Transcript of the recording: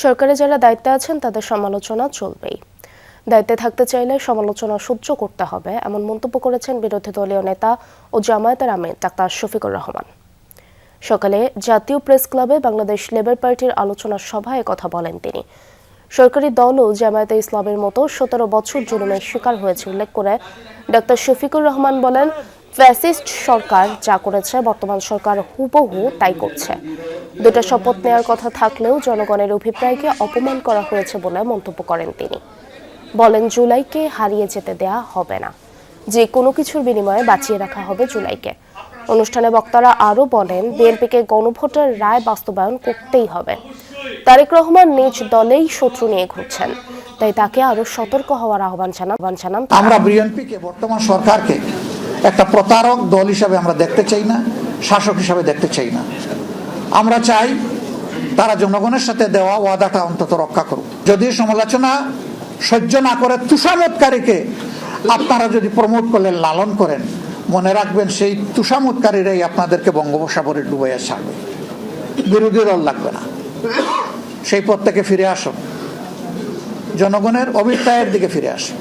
সরকারে যারা দায়িত্বে আছেন তাদের সমালোচনা চলবেই। দায়িত্বে থাকতে চাইলে সমালোচনা সহ্য করতে হবে, এমন মন্তব্য করেছেন বিরোধী দলীয় নেতা ও জামায়াতের আমির ডাক্তার শফিকুর রহমান। সকালে জাতীয় প্রেস ক্লাবে বাংলাদেশ লেবার পার্টির আলোচনা সভায় কথা বলেন তিনি। সরকারি দল ও জামায়াতে ইসলামের মতো 17 বছর জুলুমের শিকার হয়েছে উল্লেখ করে ডাক্তার শফিকুর রহমান বলেন, ফ্যাসিস্ট সরকার যা করেছে বর্তমান সরকার হুবহু তাই করছে। দুটো শপথ নেওয়ার কথা থাকলেও জনগণের অভিপ্রায়কে অপমান করা হয়েছে বলে মন্তব্য করেন তিনি। বলেন, জুলাইকে হারিয়ে যেতে দেয়া হবে না, যে কোনো কিছুর বিনিময়ে বাঁচিয়ে রাখা হবে জুলাইকে। অনুষ্ঠানে বক্তারা আরও বলেন, বিএনপিকে গণভোটের রায় বাস্তবায়ন করতেই হবে। তারেক রহমান নিজ দলেই শত্রু নিয়ে ঘুরছেন, তাই তাকে আরো সতর্ক হওয়ার আহ্বান জানান। আমরা বিএনপিকে, বর্তমান সরকারকে একটা প্রতারক দল হিসাবে আমরা দেখতে চাই না, শাসক হিসাবে দেখতে চাই না। আমরা চাই তারা জনগণের সাথে দেওয়া ওয়াদাটা অন্তত রক্ষা করুক। যদি সমালোচনা সহ্য না করে তুষামতকারীকে আপনারা যদি প্রমোট করলেন, লালন করেন, মনে রাখবেন সেই তুষামতকারীরাই আপনাদেরকে বঙ্গোপসাগরে ডুবাইয়া ছাড়বে। বিরোধী দল লাগবে না। সেই পথ থেকে ফিরে আসুন, জনগণের অভিপ্রায়ের দিকে ফিরে আসুন।